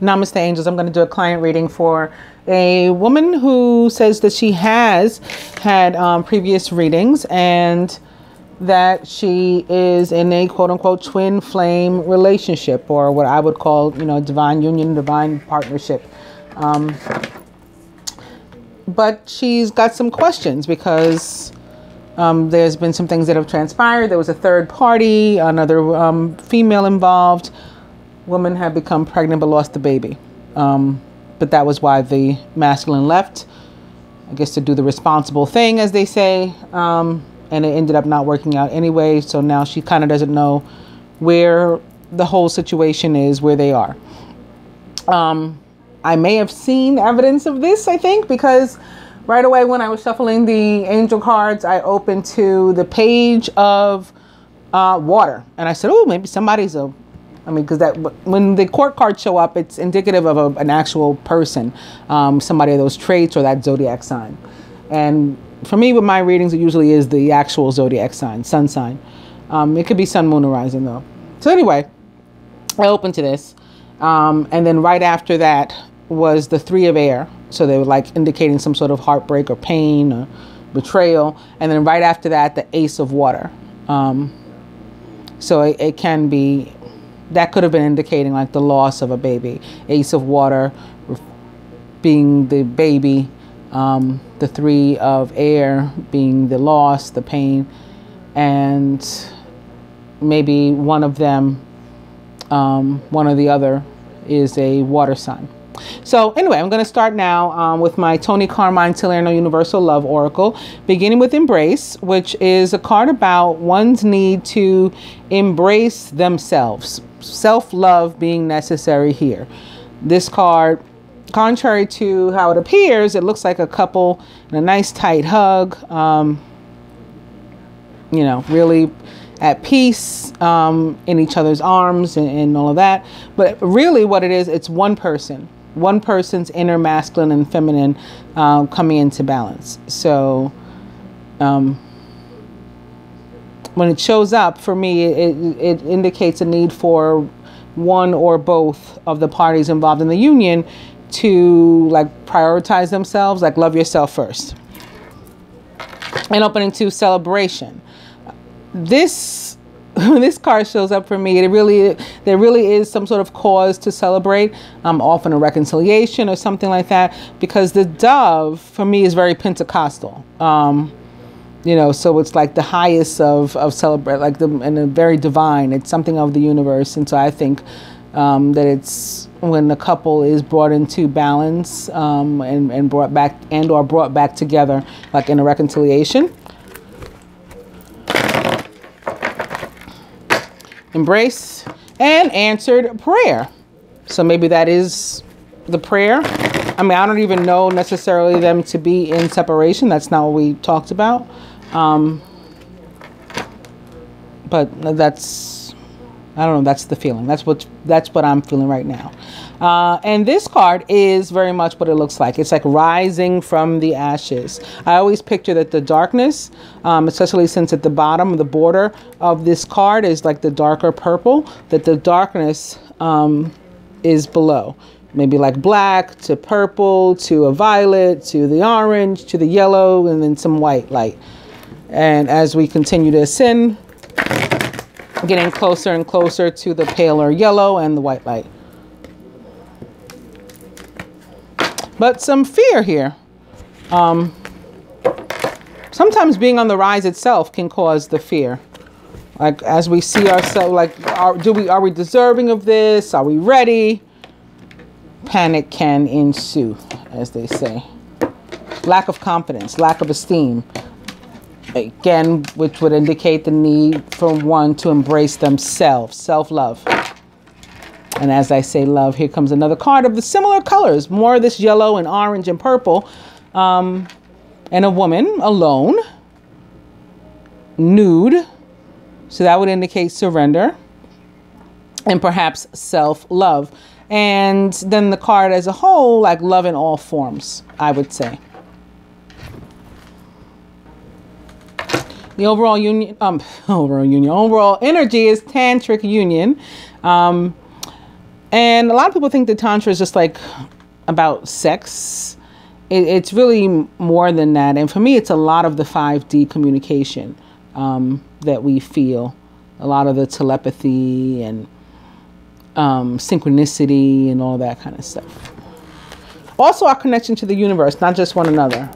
Namaste, angels. I'm going to do a client reading for a woman who says that she has had previous readings and that she is in a quote unquote twin flame relationship, or what I would call, you know, divine union, divine partnership. But she's got some questions because there's been some things that have transpired. There was a third party, another female involved. Woman had become pregnant but lost the baby. But that was why the masculine left, I guess, to do the responsible thing, as they say. And it ended up not working out anyway. So now she kind of doesn't know where the whole situation is, where they are. I may have seen evidence of this, I think, because right away when I was shuffling the angel cards, I opened to the page of water. And I said, oh, maybe somebody's because that when the court cards show up, it's indicative of an actual person, somebody of those traits or that zodiac sign. And for me, with my readings, it usually is the actual zodiac sign, sun sign. It could be sun, moon, or rising, though. So anyway, I opened to this. And then right after that was the Three of Air. So they were like indicating some sort of heartbreak or pain or betrayal. And then right after that, the Ace of Water. So it can be, that could have been indicating like the loss of a baby. Ace of Water being the baby. The Three of Air being the loss, the pain. And maybe one of them, one or the other, is a water sign. So anyway, I'm going to start now with my Tony Carmine Salerno Universal Love Oracle, beginning with Embrace, which is a card about one's need to embrace themselves. Self-love being necessary here. This card, contrary to how it appears, it looks like a couple in a nice tight hug, you know, really at peace in each other's arms and all of that. But really what it is, it's one person's inner masculine and feminine coming into balance. So when it shows up, for me, it indicates a need for one or both of the parties involved in the union to like prioritize themselves, like love yourself first. And opening to celebration. This when this card shows up for me, there really is some sort of cause to celebrate, often a reconciliation or something like that, because the dove for me is very Pentecostal. You know, so it's like the highest of celebrate, like and a very divine. It's something of the universe, and so I think that it's when the couple is brought into balance and brought back or brought back together, like in a reconciliation. Embrace and answered prayer. So maybe that is the prayer. I mean, I don't even know necessarily them to be in separation. That's not what we talked about. But that's, I don't know, that's the feeling. That's what I'm feeling right now. And this card is very much what it looks like. It's like rising from the ashes. I always picture that the darkness, especially since at the bottom, the border of this card is like the darker purple, that the darkness is below. Maybe like black to purple to a violet to the orange to the yellow and then some white light. And as we continue to ascend, getting closer and closer to the paler yellow and the white light. But some fear here. Sometimes being on the rise itself can cause the fear. Like as we see ourselves, like, are we deserving of this? Are we ready? Panic can ensue, as they say. Lack of confidence, lack of esteem. Again, which would indicate the need for one to embrace themselves, self-love. And as I say love, here comes another card of the similar colors, more of this yellow and orange and purple. And a woman alone, nude. So that would indicate surrender and perhaps self-love. And then the card as a whole, like love in all forms, I would say. The overall union, overall energy is tantric union. And a lot of people think that Tantra is just like about sex. It's really more than that. And for me, it's a lot of the 5D communication that we feel. A lot of the telepathy and synchronicity and all that kind of stuff. Also our connection to the universe, not just one another.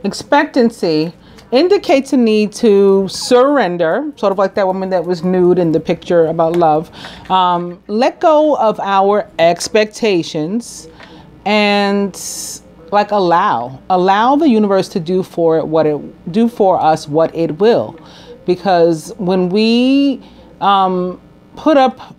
Expectancy indicates a need to surrender, sort of like that woman that was nude in the picture about love. Let go of our expectations and like allow the universe to do for us what it will. Because when we put up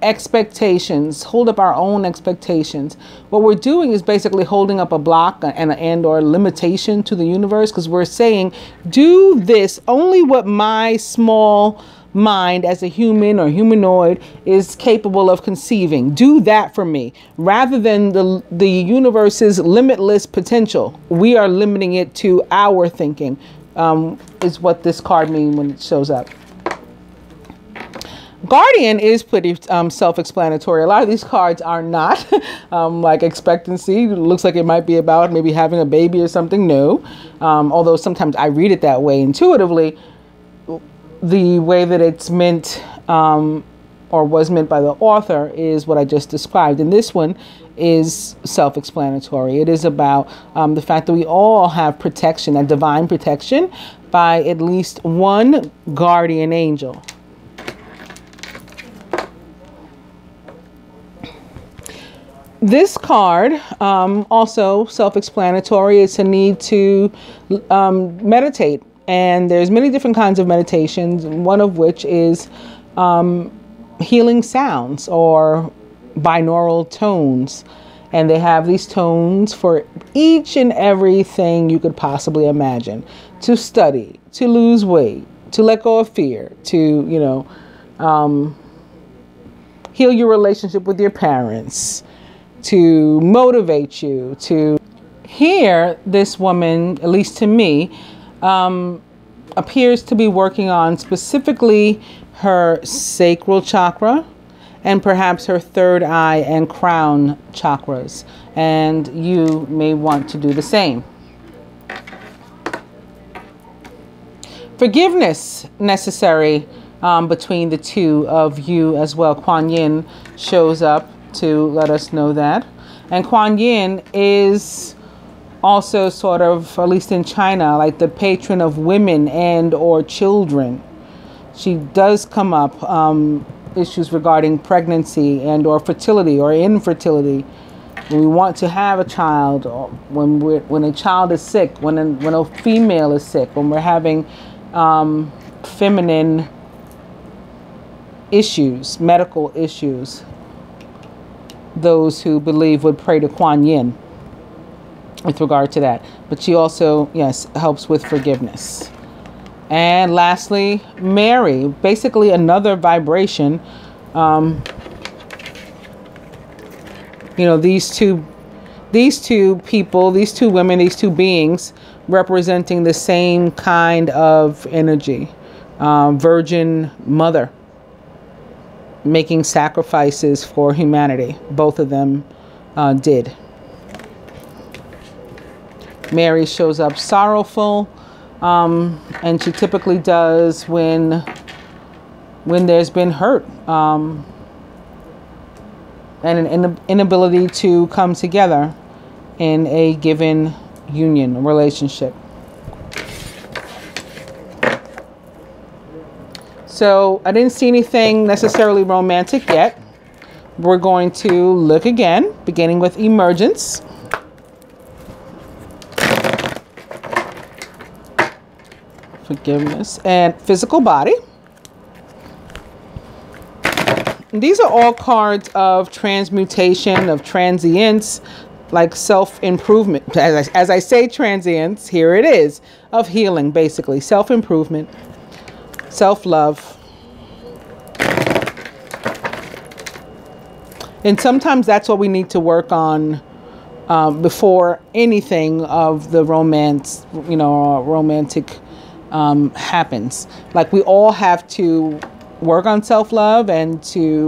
expectations, hold up our own expectations, what we're doing is basically holding up a block and or limitation to the universe, because we're saying, do this, only what my small mind as a human or humanoid is capable of conceiving. Do that for me, rather than the universe's limitless potential. We are limiting it to our thinking, is what this card means when it shows up. Guardian is pretty self-explanatory. A lot of these cards are not like expectancy. It looks like it might be about maybe having a baby or something. No. Although sometimes I read it that way intuitively. The way that it's meant or was meant by the author is what I just described. And this one is self-explanatory. It is about the fact that we all have protection, a divine protection by at least one guardian angel. This card, also self-explanatory. It's a need to meditate. And there's many different kinds of meditations, one of which is healing sounds or binaural tones. And they have these tones for each and everything you could possibly imagine. To study, to lose weight, to let go of fear, to, heal your relationship with your parents, to motivate you, to here, this woman, at least to me, appears to be working on specifically her sacral chakra and perhaps her third eye and crown chakras. And you may want to do the same. Forgiveness necessary between the two of you as well. Kuan Yin shows up to let us know that. And Kuan Yin is also sort of, at least in China, like the patron of women and or children. She does come up issues regarding pregnancy and or fertility or infertility. When we want to have a child, or when a child is sick, when a female is sick, when we're having feminine issues, medical issues, those who believe would pray to Kuan Yin with regard to that. But she also, yes, helps with forgiveness. And lastly, Mary, basically another vibration. These two people, these two women, these two beings representing the same kind of energy. Virgin Mother, making sacrifices for humanity. Both of them did. Mary shows up sorrowful, and she typically does when there's been hurt and an inability to come together in a given union, relationship. So I didn't see anything necessarily romantic yet. We're going to look again, beginning with emergence. Forgiveness and physical body. And these are all cards of transmutation, of transience, like self-improvement. As I say transience, here it is, of healing, basically. Self-improvement, self-love. And sometimes that's what we need to work on before anything of the romance, you know, romantic happens. Like we all have to work on self-love, and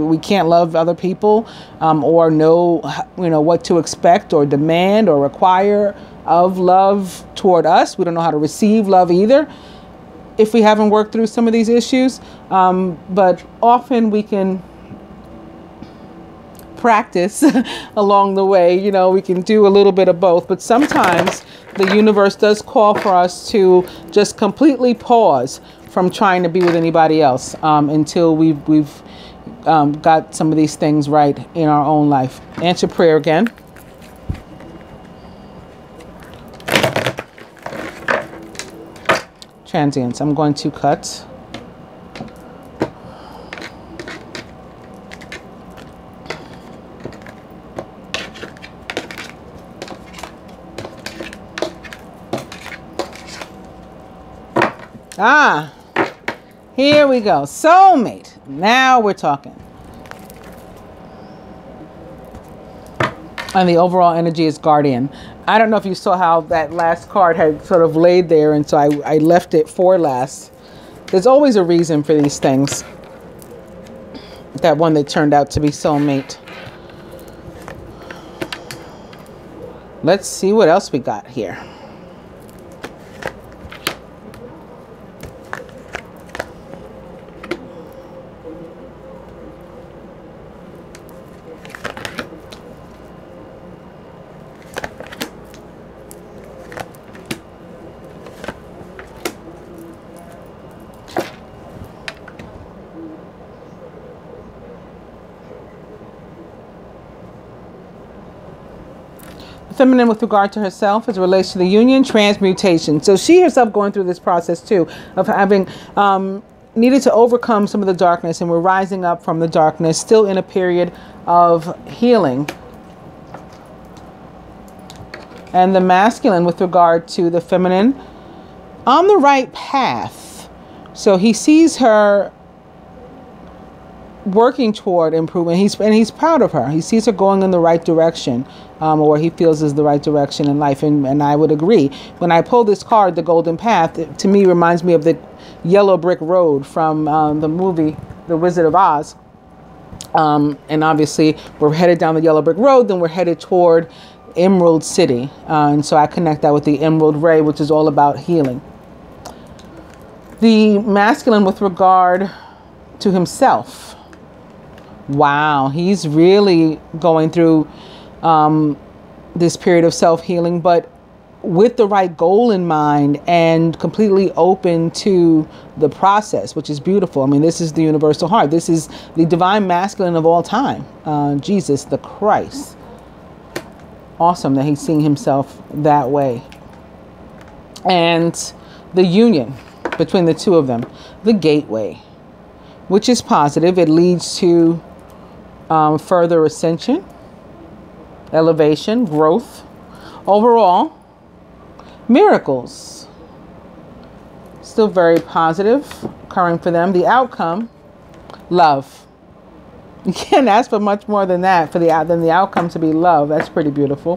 we can't love other people or know, you know, what to expect or demand or require of love toward us. We don't know how to receive love either if we haven't worked through some of these issues. But often we can practice along the way. You know, we can do a little bit of both, but sometimes the universe does call for us to just completely pause from trying to be with anybody else until we've got some of these things right in our own life. Answer prayer again. Transience. I'm going to cut. Ah, here we go. Soulmate. Now we're talking. And the overall energy is guardian. I don't know if you saw how that last card had sort of laid there, and so I left it for last. There's always a reason for these things. That one that turned out to be soulmate. Let's see what else we got here. Feminine with regard to herself as it relates to the union, transmutation. So she herself going through this process too of having needed to overcome some of the darkness, and we're rising up from the darkness, still in a period of healing. And the masculine with regard to the feminine on the right path. So he sees her working toward improvement. He's proud of her. He sees her going in the right direction, or he feels is the right direction in life. And I would agree. When I pull this card, the Golden Path, it, to me, reminds me of the yellow brick road from the movie The Wizard of Oz. And obviously, we're headed down the yellow brick road, then we're headed toward Emerald City. And so I connect that with the Emerald Ray, which is all about healing. The masculine with regard to himself. Wow, he's really going through this period of self-healing, but with the right goal in mind and completely open to the process, which is beautiful. I mean, this is the universal heart. This is the divine masculine of all time, Jesus, the Christ. Awesome that he's seeing himself that way. And the union between the two of them, the gateway, which is positive. It leads to further ascension, elevation, growth. Overall, miracles. Still very positive occurring for them. The outcome, love. You can't ask for much more than that than the outcome to be love. That's pretty beautiful.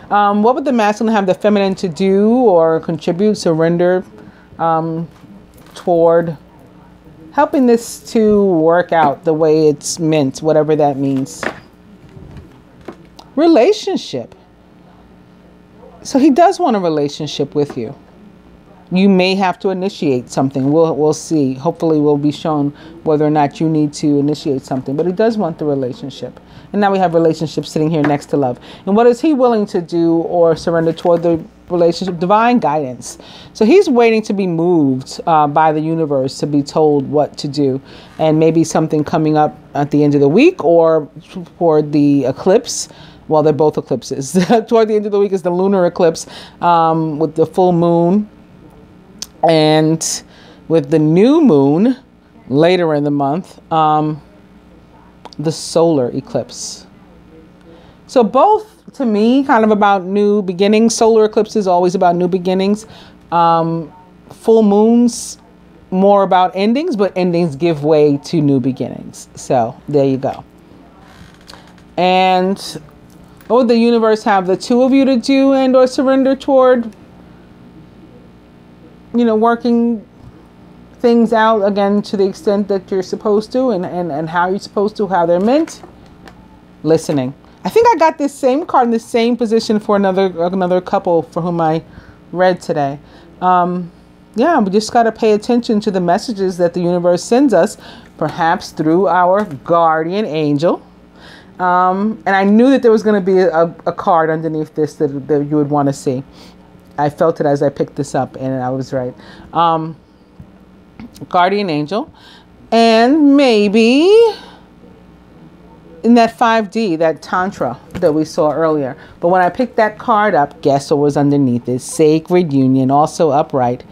What would the masculine have the feminine to do or contribute, surrender toward helping this to work out the way it's meant, whatever that means? Relationship. So he does want a relationship with you. You may have to initiate something. We'll see. Hopefully we'll be shown whether or not you need to initiate something. But he does want the relationship. And now we have relationship sitting here next to love. And what is he willing to do or surrender toward the relationship? Divine guidance. So he's waiting to be moved by the universe to be told what to do. And maybe something coming up at the end of the week or toward the eclipse. Well, they're both eclipses. Toward the end of the week is the lunar eclipse with the full moon. And with the new moon later in the month, the solar eclipse. So both, to me, kind of about new beginnings. Solar eclipse is always about new beginnings. Full moons, more about endings, but endings give way to new beginnings. So there you go. And what would the universe have the two of you to do and or surrender toward, you know, working things out again to the extent that you're supposed to, and how you're supposed to, how they're meant? Listening. I think I got this same card in the same position for another couple for whom I read today. Yeah, we just got to pay attention to the messages that the universe sends us, perhaps through our guardian angel. And I knew that there was going to be a card underneath this that you would want to see. I felt it as I picked this up, and I was right. Guardian angel. And maybe in that 5D, that Tantra that we saw earlier. But when I picked that card up, guess what was underneath it? Sacred union, also upright.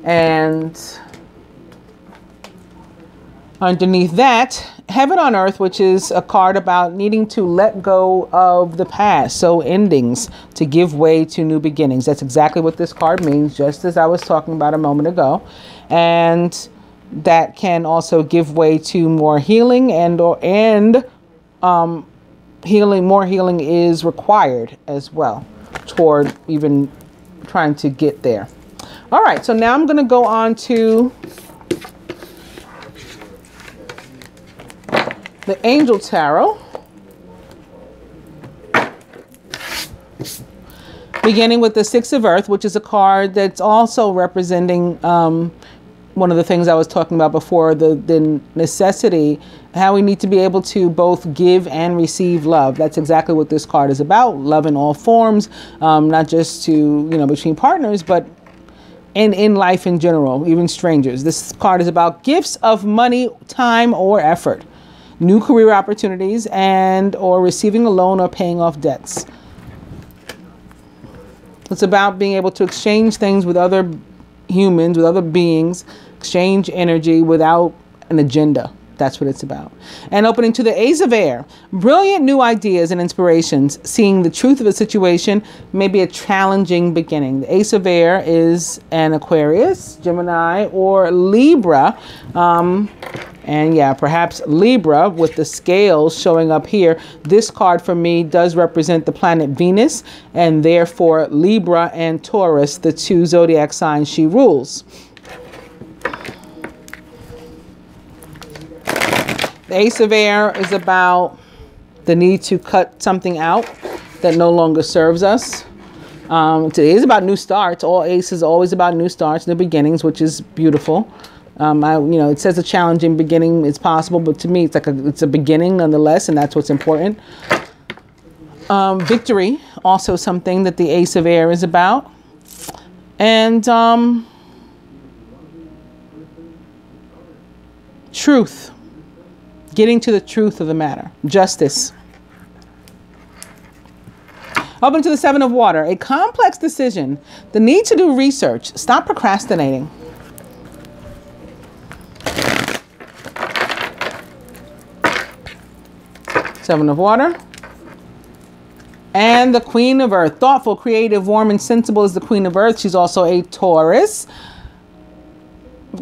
And underneath that, heaven on earth, which is a card about needing to let go of the past. So endings, to give way to new beginnings. That's exactly what this card means, just as I was talking about a moment ago. And that can also give way to more healing, more healing is required as well toward even trying to get there. All right, so now I'm going to go on to the Angel Tarot, beginning with the Six of Earth, which is a card that's also representing one of the things I was talking about before, the necessity, how we need to be able to both give and receive love. That's exactly what this card is about. Love in all forms, not just to, you know, between partners, but in life in general, even strangers. This card is about gifts of money, time, or effort, new career opportunities, and or receiving a loan or paying off debts. It's about being able to exchange things with other humans, with other beings, exchange energy without an agenda. That's what it's about. And opening to the Ace of Air, brilliant new ideas and inspirations. Seeing the truth of a situation may be a challenging beginning. The Ace of Air is an Aquarius, Gemini, or Libra. And yeah, perhaps Libra with the scales showing up here. This card for me does represent the planet Venus, and therefore Libra and Taurus, the two zodiac signs she rules. The Ace of Air is about the need to cut something out that no longer serves us. Today is about new starts. All aces are always about new starts, new beginnings, which is beautiful. You know, it says a challenging beginning is possible, but to me, it's a beginning nonetheless, and that's what's important. Victory, also something that the Ace of Air is about. And truth, getting to the truth of the matter. Justice. Open to the Seven of Water, a complex decision, the need to do research, stop procrastinating. Seven of Water. And the Queen of Earth. Thoughtful, creative, warm, and sensible is the Queen of Earth. She's also a Taurus,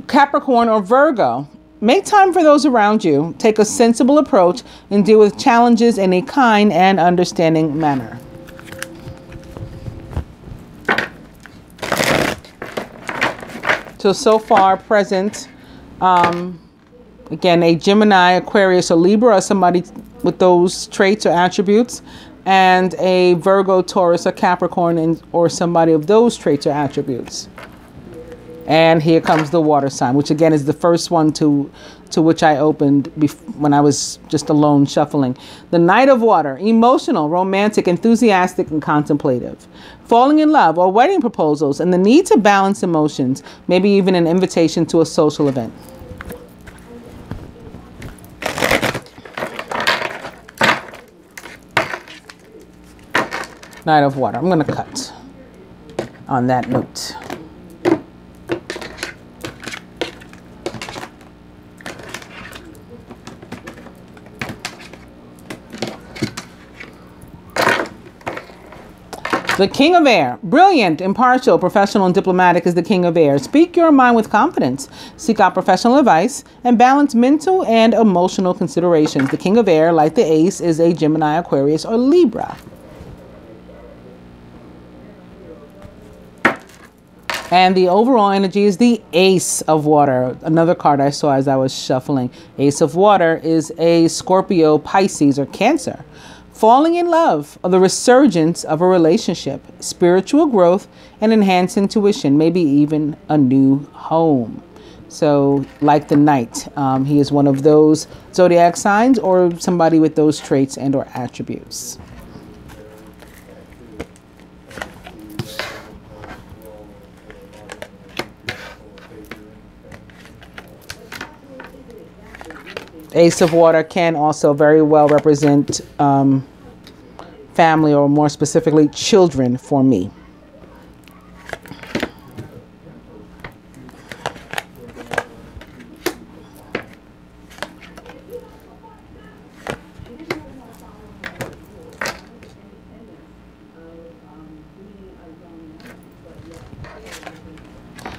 Capricorn, or Virgo. Make time for those around you. Take a sensible approach and deal with challenges in a kind and understanding manner. So far present, again, a Gemini, Aquarius, or Libra, or somebody with those traits or attributes, and a Virgo, Taurus, or Capricorn, or somebody of those traits or attributes. And here comes the water sign, which again is the first one to which I opened when I was just alone shuffling. The Knight of Water, emotional, romantic, enthusiastic, and contemplative. Falling in love or wedding proposals and the need to balance emotions, maybe even an invitation to a social event. Knight of Water. I'm going to cut on that note. The king of air. Brilliant, impartial, professional, and diplomatic is the king of air. Speak your mind with confidence. Seek out professional advice and balance mental and emotional considerations. The king of air, like the ace, is a Gemini, Aquarius, or Libra. And the overall energy is the Ace of Water. Another card I saw as I was shuffling. Ace of Water is a Scorpio, Pisces, or Cancer. Falling in love, or the resurgence of a relationship, spiritual growth, and enhanced intuition, maybe even a new home. So, like the Knight, he is one of those zodiac signs or somebody with those traits and or attributes. Ace of Water can also very well represent family, or more specifically children for me.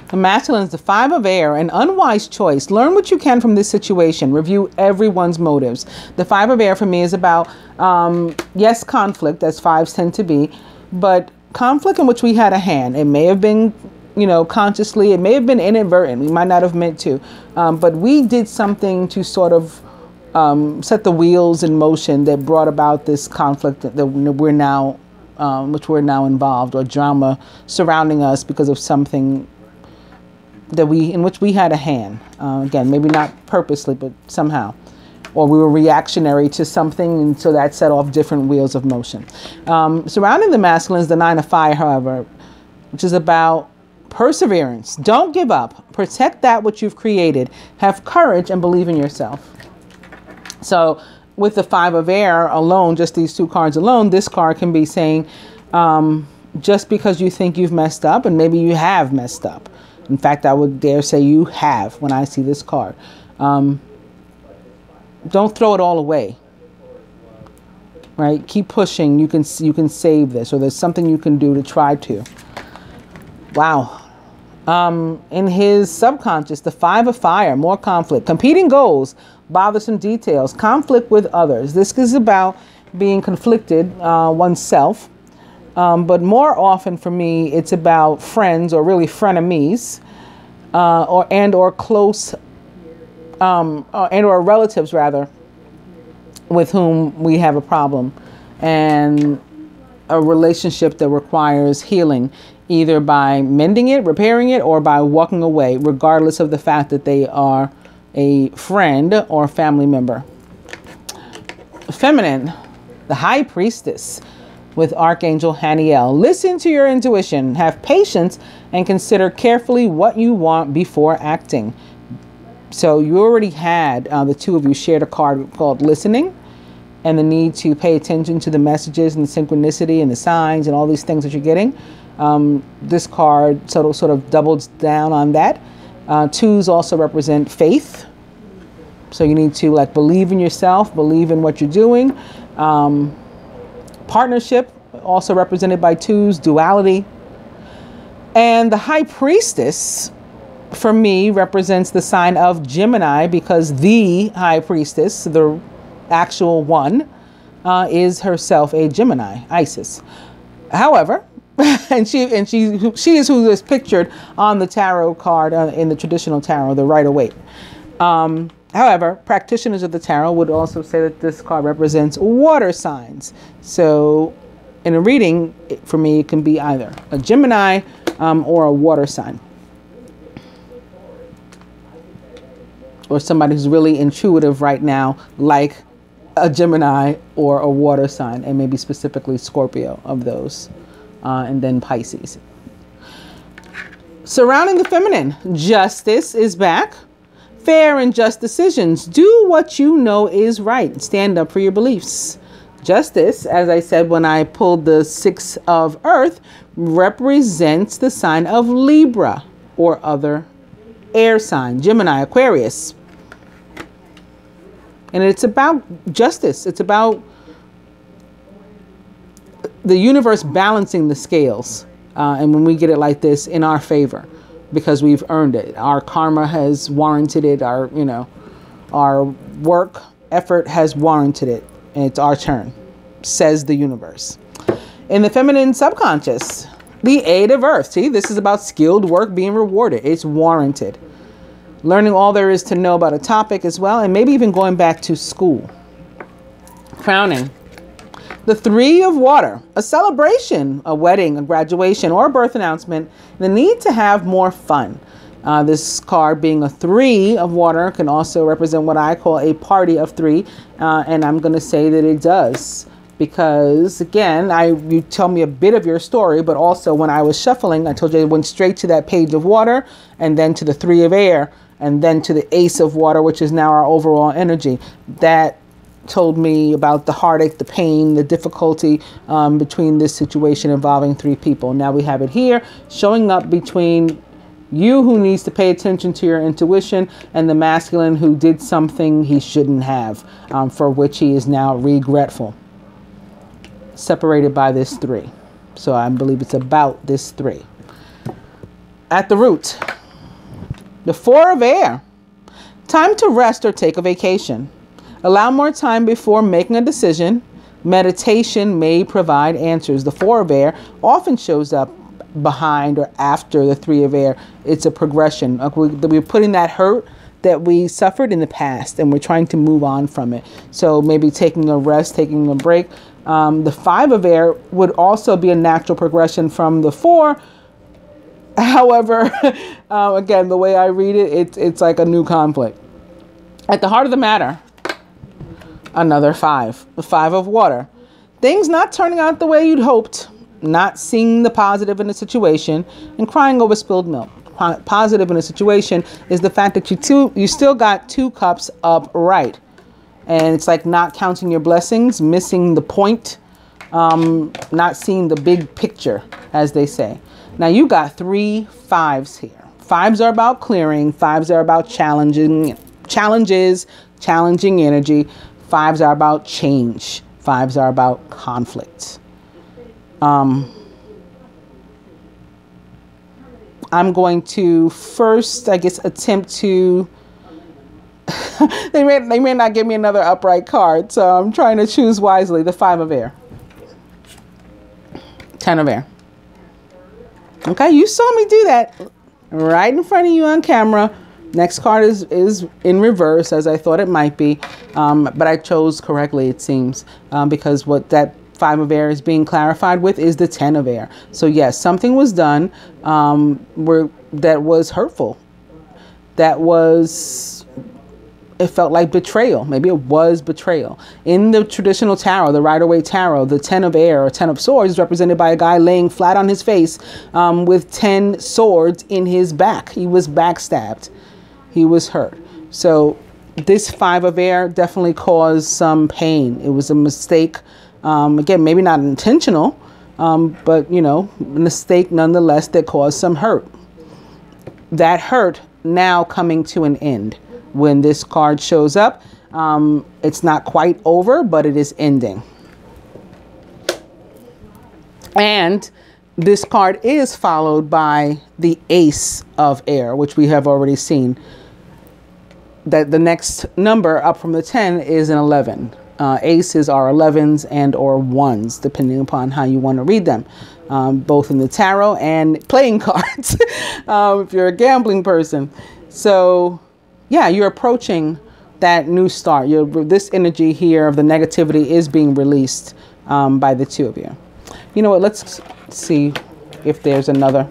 The masculine is the Five of Air, an unwise choice. Learn what you can from this situation. Review everyone's motives. The Five of Air for me is about, yes, conflict, as fives tend to be, but conflict in which we had a hand. It may have been, you know, consciously, it may have been inadvertent. We might not have meant to, but we did something to sort of set the wheels in motion that brought about this conflict that we're now, which we're now involved, or drama surrounding us because of something that in which we had a hand. Again, maybe not purposely, but somehow. Or we were reactionary to something, and so that set off different wheels of motion. Surrounding the masculine is the Nine of Fire, however, which is about perseverance. Don't give up. Protect that which you've created. Have courage and believe in yourself. So with the Five of Air alone, just these two cards alone, this card can be saying, just because you think you've messed up, and maybe you have messed up. In fact, I would dare say you have when I see this card. Don't throw it all away. Right? Keep pushing. You can save this, or there's something you can do to try to. Wow. In his subconscious, the Five of Fire, more conflict, competing goals, bothersome details, conflict with others. This is about being conflicted oneself. But more often for me, it's about friends, or really frenemies, or close, or relatives rather, with whom we have a problem, and a relationship that requires healing, either by mending it, repairing it, or by walking away, regardless of the fact that they are a friend or family member. Feminine, the High Priestess, with Archangel Haniel. Listen to your intuition, have patience, and consider carefully what you want before acting. So you already had, the two of you shared a card called Listening, and the need to pay attention to the messages and the synchronicity and the signs and all these things that you're getting. This card sort of doubles down on that. Twos also represent faith. So you need to like believe in yourself, believe in what you're doing. Partnership, also represented by twos, duality. And the High Priestess, for me, represents the sign of Gemini, because the High Priestess, the actual one, is herself a Gemini, Isis. However, and she is who is pictured on the tarot card in the traditional tarot, the Rider-Waite. However, practitioners of the tarot would also say that this card represents water signs. So in a reading, for me, it can be either a Gemini or a water sign. Or somebody who's really intuitive right now, like a Gemini or a water sign, and maybe specifically Scorpio of those, and then Pisces. Surrounding the feminine, Justice is back. Fair and just decisions. Do what you know is right. Stand up for your beliefs. Justice, as I said when I pulled the Six of Earth, represents the sign of Libra or other air sign, Gemini, Aquarius. And it's about justice. It's about the universe balancing the scales. And when we get it like this, in our favor, because we've earned it. Our karma has warranted it. Our, you know, our work effort has warranted it. And it's our turn, says the universe. In the feminine subconscious, the 8 of Earth. See, this is about skilled work being rewarded. It's warranted. Learning all there is to know about a topic as well, and maybe even going back to school. Crowning. The 3 of Water, a celebration, a wedding, a graduation, or a birth announcement. The need to have more fun. This card being a 3 of Water can also represent what I call a party of 3. And I'm going to say that it does. Because, again, you tell me a bit of your story, but also when I was shuffling, I told you I went straight to that Page of Water, and then to the 3 of Air, and then to the Ace of Water, which is now our overall energy. That told me about the heartache, the pain, the difficulty between this situation involving 3 people. Now we have it here, showing up between you, who needs to pay attention to your intuition, and the masculine who did something he shouldn't have, for which he is now regretful. Separated by this 3. So I believe it's about this 3. At the root, the 4 of Air. Time to rest or take a vacation. Allow more time before making a decision. Meditation may provide answers. The 4 of Air often shows up behind or after the 3 of Air. It's a progression. We're putting that hurt that we suffered in the past, and we're trying to move on from it. So maybe taking a rest, taking a break. The 5 of Air would also be a natural progression from the 4. However, again, the way I read it, it's like a new conflict. At the heart of the matter, another 5. The 5 of Water. Things not turning out the way you'd hoped. Not seeing the positive in the situation, and crying over spilled milk. Positive in a situation is the fact that you still got 2 cups upright. And it's like not counting your blessings, missing the point, not seeing the big picture, as they say. Now you got 3 5s here. 5s are about clearing. 5s are about challenging energy. 5s are about change. 5s are about conflict. I'm going to first, I guess, attempt to... they may not give me another upright card, so I'm trying to choose wisely. The 5 of Air. 10 of Air. Okay, you saw me do that right in front of you on camera. Next card is in reverse, as I thought it might be, but I chose correctly, it seems, because what that 5 of Air is being clarified with is the 10 of Air. So yes, something was done that was hurtful. It felt like betrayal. Maybe it was betrayal. In the traditional tarot, the Rider-Waite Tarot, the 10 of Air or 10 of Swords is represented by a guy laying flat on his face with 10 swords in his back. He was backstabbed. He was hurt. So this 5 of Air definitely caused some pain. It was a mistake. Again, maybe not intentional, but, you know, mistake nonetheless that caused some hurt. That hurt now coming to an end. When this card shows up, it's not quite over, but it is ending. And this card is followed by the Ace of Air, which we have already seen. That the next number up from the 10 is an 11. Aces are 11s and or 1s, depending upon how you want to read them, both in the tarot and playing cards, if you're a gambling person. So, yeah, you're approaching that new start. This energy here of the negativity is being released by the 2 of you. You know what? Let's see if there's another.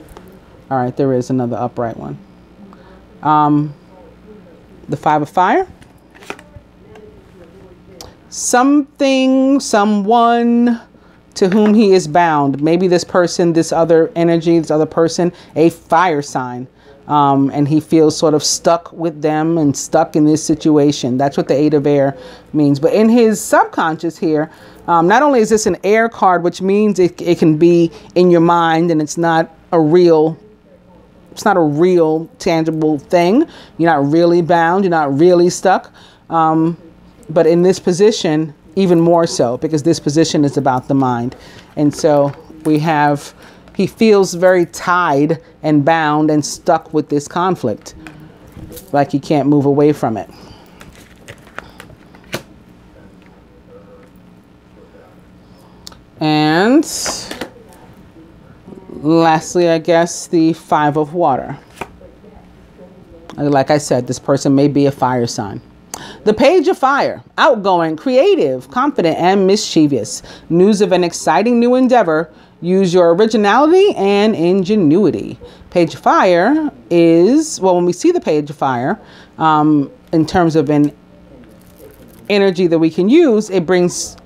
All right, there is another upright one. The 5 of Fire. Something, someone to whom he is bound. Maybe this person, this other energy, this other person, a fire sign. And he feels sort of stuck with them and stuck in this situation. That's what the 8 of Air means. But in his subconscious here, not only is this an air card, which means it can be in your mind and it's not a real tangible thing. You're not really bound. You're not really stuck. But in this position, even more so, because this position is about the mind. And so we have, he feels very tied and bound and stuck with this conflict, like he can't move away from it. And lastly, I guess, the Five of Water. Like I said, this person may be a fire sign. The Page of Fire, outgoing, creative, confident, and mischievous. News of an exciting new endeavor. Use your originality and ingenuity. Page of Fire is, well, when we see the Page of Fire, in terms of an energy that we can use, it brings,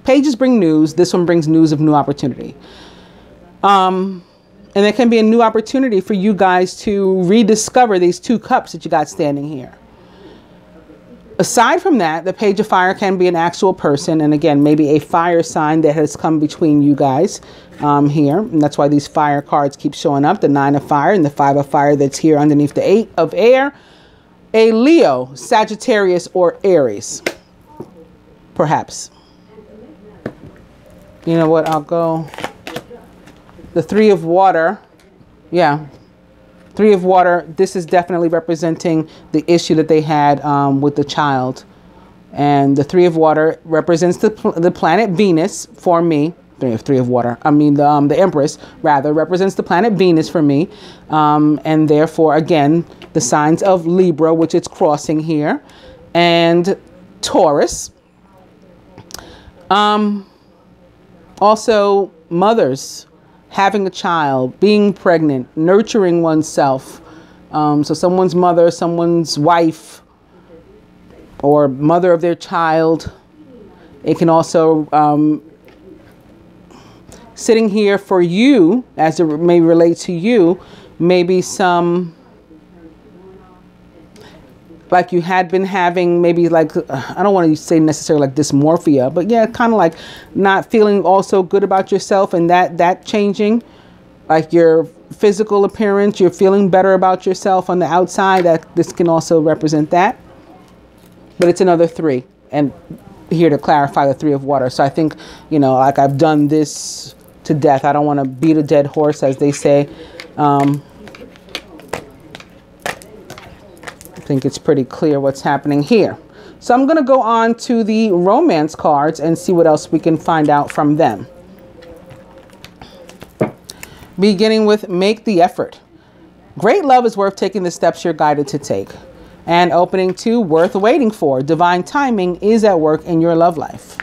pages bring news. This one brings news of new opportunity. And there can be a new opportunity for you guys to rediscover these two cups that you got standing here. Aside from that, the Page of Fire can be an actual person. And again, maybe a fire sign that has come between you guys here. And that's why these fire cards keep showing up. The Nine of Fire and the Five of Fire that's here underneath the Eight of Air. A Leo, Sagittarius, or Aries. Perhaps. You know what? I'll go. The Three of Water. Yeah. Three of Water, this is definitely representing the issue that they had with the child. And the Three of Water represents the planet Venus for me. Three of Water. I mean, the Empress, rather, represents the planet Venus for me. And therefore, again, the signs of Libra, which it's crossing here. And Taurus. Also, mothers. Having a child, being pregnant, nurturing oneself. So someone's mother, someone's wife, or mother of their child. It can also, sitting here for you, as it may relate to you, maybe some, like you had been having, maybe like, I don't want to say necessarily like dysmorphia, but yeah, kind of like not feeling also good about yourself, and that changing, like your physical appearance, you're feeling better about yourself on the outside. That this can also represent that. But it's another three, and here to clarify the Three of Water. So I think, you know, like I've done this to death. I don't want to beat a dead horse, as they say. I think it's pretty clear what's happening here. So I'm going to go on to the romance cards and see what else we can find out from them. Beginning with Make the Effort. Great love is worth taking the steps you're guided to take. And opening to Worth waiting for. Divine timing is at work in your love life.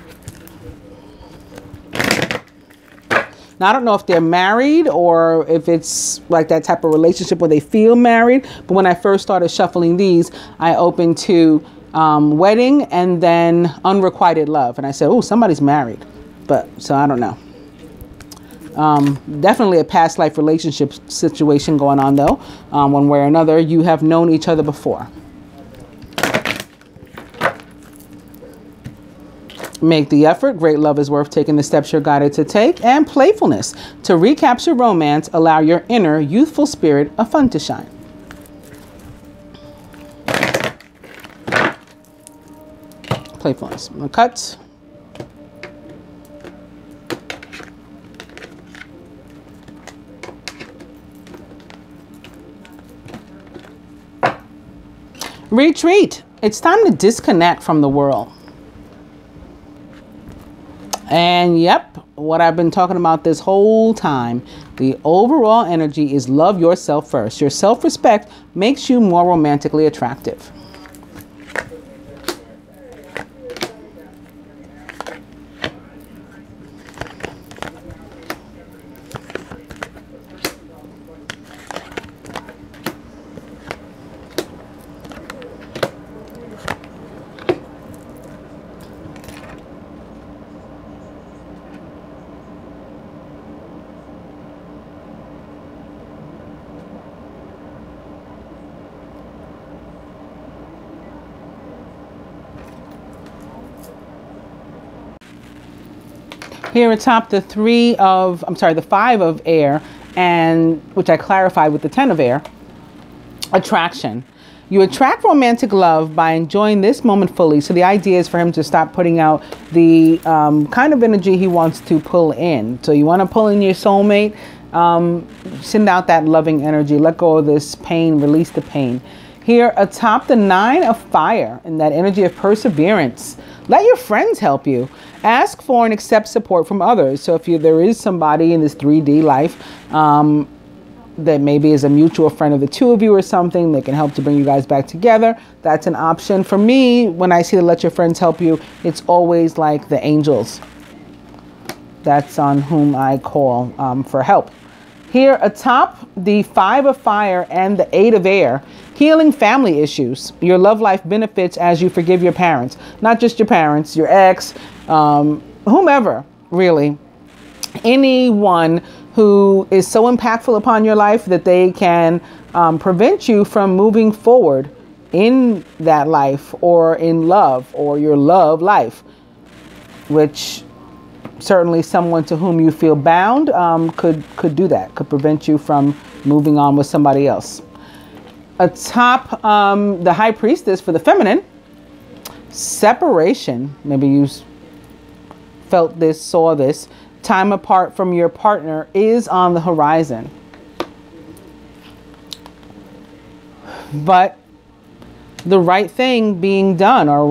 Now, I don't know if they're married or if it's like that type of relationship where they feel married. But when I first started shuffling these, I opened to wedding and then unrequited love. And I said, oh, somebody's married. But so I don't know. Definitely a past life relationship situation going on, though. One way or another, you have known each other before. Make the effort. Great love is worth taking the steps you're guided to take. And playfulness. To recapture romance, allow your inner youthful spirit of fun to shine. Playfulness. I'm going to cut. Retreat. It's time to disconnect from the world. And yep, what I've been talking about this whole time, the overall energy is love yourself first. Your self-respect makes you more romantically attractive. Here atop the the Five of Air, and which I clarified with the Ten of Air. Attraction. You attract romantic love by enjoying this moment fully. So the idea is for him to stop putting out the kind of energy he wants to pull in. So you want to pull in your soulmate, send out that loving energy, let go of this pain, release the pain. Here atop the 9 of fire and that energy of perseverance, let your friends help you. Ask for and accept support from others. So if there is somebody in this 3D life that maybe is a mutual friend of the two of you or something that can help to bring you guys back together, that's an option. For me, when I see to let your friends help you, it's always like the angels. That's on whom I call for help. Here atop the 5 of fire and the 8 of air, healing family issues. Your love life benefits as you forgive your parents. Not just your parents, your ex, whomever, really. Anyone who is so impactful upon your life that they can prevent you from moving forward in that life or in love or your love life, which certainly someone to whom you feel bound could do that, could prevent you from moving on with somebody else. Atop the high priestess for the feminine, separation. Maybe you felt this, saw this. Time apart from your partner is on the horizon. But the right thing being done or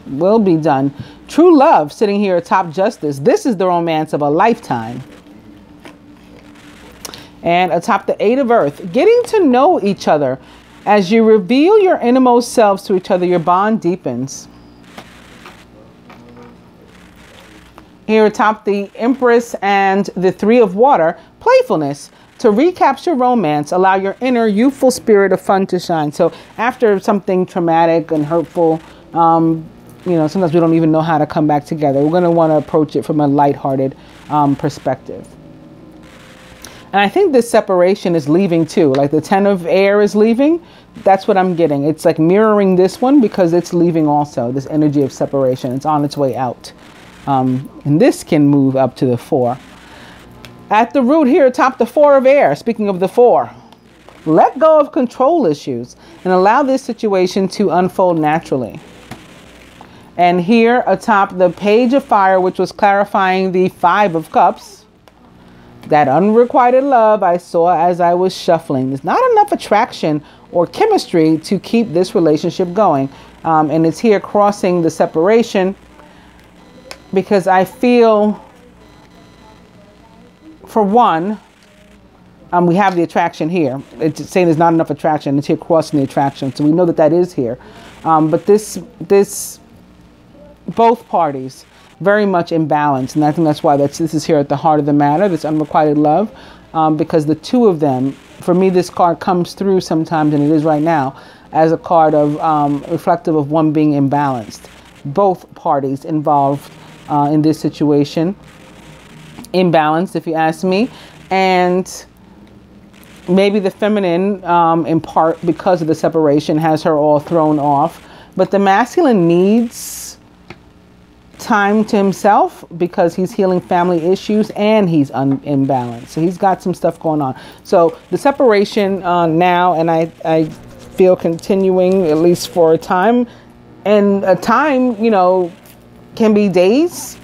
will be done. True love sitting here atop justice. This is the romance of a lifetime. And atop the 8 of earth, getting to know each other. As you reveal your innermost selves to each other, your bond deepens. Here atop the Empress and the 3 of water, playfulness. To recapture romance, allow your inner youthful spirit of fun to shine. So after something traumatic and hurtful, sometimes we don't even know how to come back together. We're going to want to approach it from a lighthearted perspective. And I think this separation is leaving too. Like the 10 of air is leaving. That's what I'm getting. It's like mirroring this one because it's leaving also. This energy of separation. It's on its way out. And this can move up to the 4. At the root here, atop the 4 of air, speaking of the 4, let go of control issues and allow this situation to unfold naturally. And here atop the page of fire, which was clarifying the 5 of cups, that unrequited love I saw as I was shuffling. There's not enough attraction or chemistry to keep this relationship going. And it's here crossing the separation because I feel, for one, we have the attraction here. It's saying there's not enough attraction. It's here crossing the attraction. So we know that that is here. But this, both parties, very much imbalanced. And I think that's why this is here at the heart of the matter, this unrequited love. Because the two of them, for me, this card comes through sometimes, and it is right now, as a card of reflective of one being imbalanced. Both parties involved in this situation. Imbalanced, if you ask me. And maybe the feminine, in part because of the separation, has her all thrown off. But the masculine needs time to himself because he's healing family issues and he's imbalanced. So he's got some stuff going on. So the separation now, and I feel continuing at least for a time. And a time, can be days.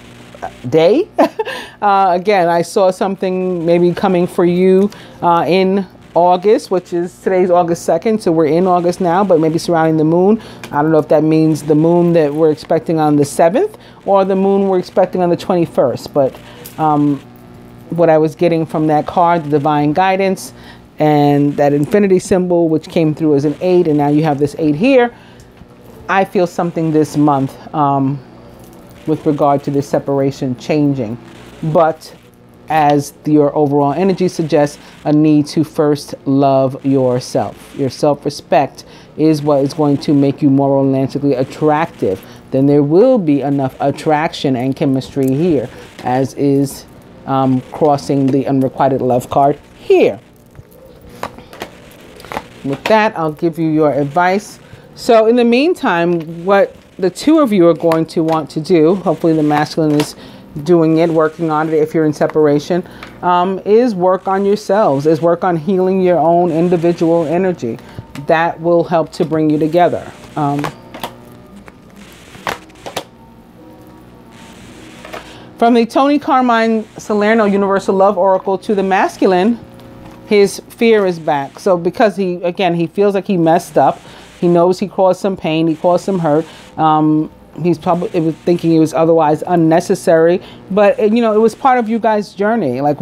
Again, I saw something maybe coming for you in August, which is today's August 2nd. So we're in August now, but maybe surrounding the moon. I don't know if that means the moon that we're expecting on the 7th or the moon we're expecting on the 21st. But what I was getting from that card, the divine guidance and that infinity symbol, which came through as an 8. And now you have this 8 here. I feel something this month with regard to this separation changing. But as your overall energy suggests, a need to first love yourself. Your self-respect is what is going to make you more romantically attractive. Then there will be enough attraction and chemistry here, as is crossing the unrequited love card here. With that, I'll give you your advice. So in the meantime, what the two of you are going to want to do, hopefully the masculine is doing it, working on it if you're in separation, is work on yourselves, is work on healing your own individual energy. that will help to bring you together. From the Tony Carmine Salerno Universal Love Oracle to the masculine, his fear is back. So because he feels like he messed up, he knows he caused some pain, he caused some hurt. He's probably thinking it was otherwise unnecessary, but it was part of you guys' journey. Like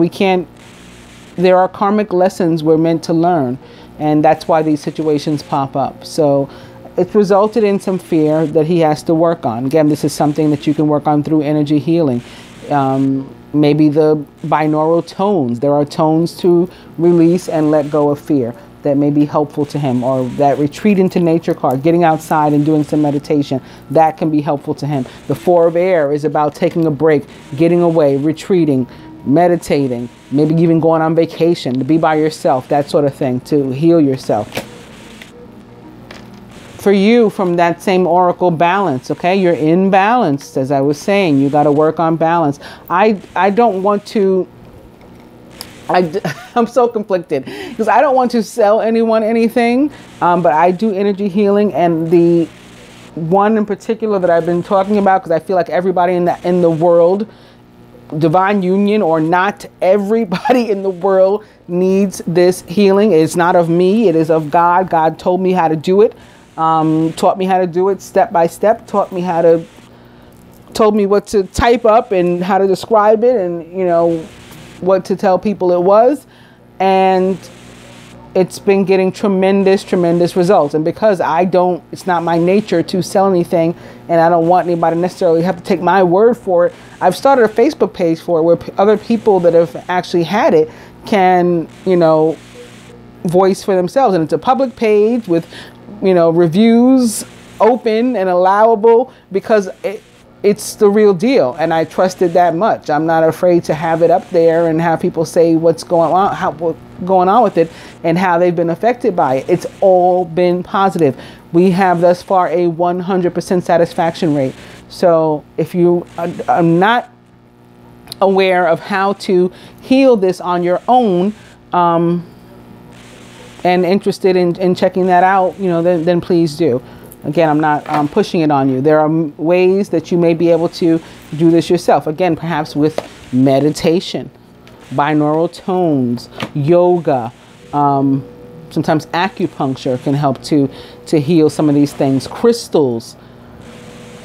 there are karmic lessons we're meant to learn, and that's why these situations pop up. So it's resulted in some fear that he has to work on. Again, this is something that you can work on through energy healing. Maybe the binaural tones. There are tones to release and let go of fear that may be helpful to him, or that retreat into nature card, getting outside and doing some meditation, that can be helpful to him. The Four of Air is about taking a break, getting away, retreating, meditating, maybe even going on vacation, to be by yourself, that sort of thing, to heal yourself. For you, from that same oracle, balance, okay? You're imbalanced, as I was saying. You got to work on balance. I don't want to... I'm so conflicted because I don't want to sell anyone anything, but I do energy healing, and the one in particular that I've been talking about, because I feel like everybody in the world, divine union or not, everybody in the world needs this healing. It's not of me, it is of God. God told me how to do it. Taught me how to do it step by step, told me what to type up and how to describe it, and what to tell people it was, and it's been getting tremendous results. And because it's not my nature to sell anything, and I don't want anybody necessarily have to take my word for it, I've started a Facebook page for it where other people that have actually had it can, voice for themselves. And it's a public page with reviews open and allowable, because it's the real deal, and I trust it that much. I'm not afraid to have it up there and have people say what's going on with it and how they've been affected by it. It's all been positive. We have thus far a 100% satisfaction rate. So if you are not aware of how to heal this on your own, and interested in checking that out, then please do. Again, I'm not pushing it on you. There are ways that you may be able to do this yourself. Again, perhaps with meditation, binaural tones, yoga, sometimes acupuncture can help to heal some of these things. Crystals,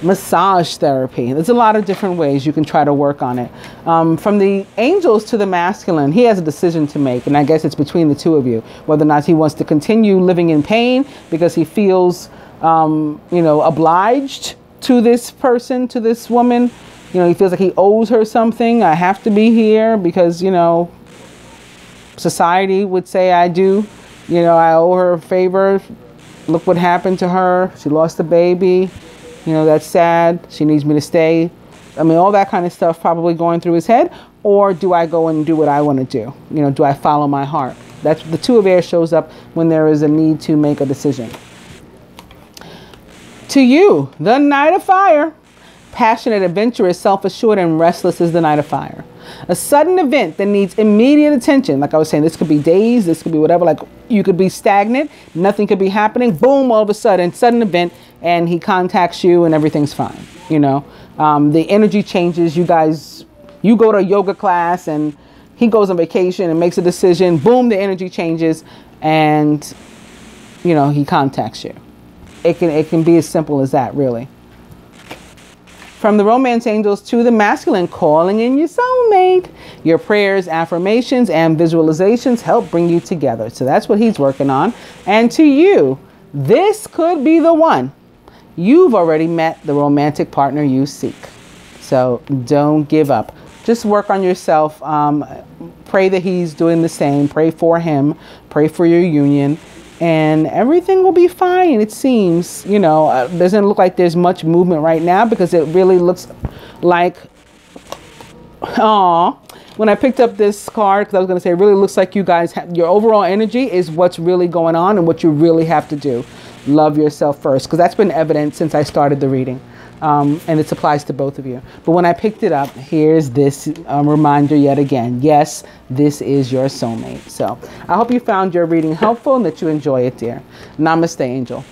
massage therapy. There's a lot of different ways you can try to work on it. From the angels to the masculine, he has a decision to make, and I guess it's between the two of you, whether or not he wants to continue living in pain because he feels obliged to this person, to this woman. He feels like he owes her something. I have to be here because, society would say I do. I owe her a favor. Look what happened to her. She lost a baby. That's sad. She needs me to stay. I mean, all that kind of stuff probably going through his head. Or do I go and do what I want to do? Do I follow my heart? That's the Two of Air shows up when there is a need to make a decision. To you, the Knight of Fire. Passionate, adventurous, self-assured, and restless is the Knight of Fire. A sudden event that needs immediate attention. Like I was saying, this could be days, this could be whatever. Like you could be stagnant, nothing could be happening. Boom, all of a sudden, sudden event, and he contacts you and everything's fine. The energy changes. You go to a yoga class and he goes on vacation and makes a decision. Boom, the energy changes, and he contacts you. It can be as simple as that, really. From the romance angels to the masculine, calling in your soulmate. Your prayers, affirmations, and visualizations help bring you together. So that's what he's working on. And to you, this could be the one. You've already met the romantic partner you seek. So don't give up. Just work on yourself. Pray that he's doing the same. Pray for him. Pray for your union. And everything will be fine, it seems. Doesn't look like there's much movement right now, because it really looks like, when I picked up this card, because I was going to say, it really looks like you guys your overall energy is what's really going on and what you really have to do. Love yourself first, because that's been evident since I started the reading. And this applies to both of you. But when I picked it up, here's this reminder yet again. Yes, this is your soulmate. So I hope you found your reading helpful and that you enjoy it, dear. Namaste, Angel.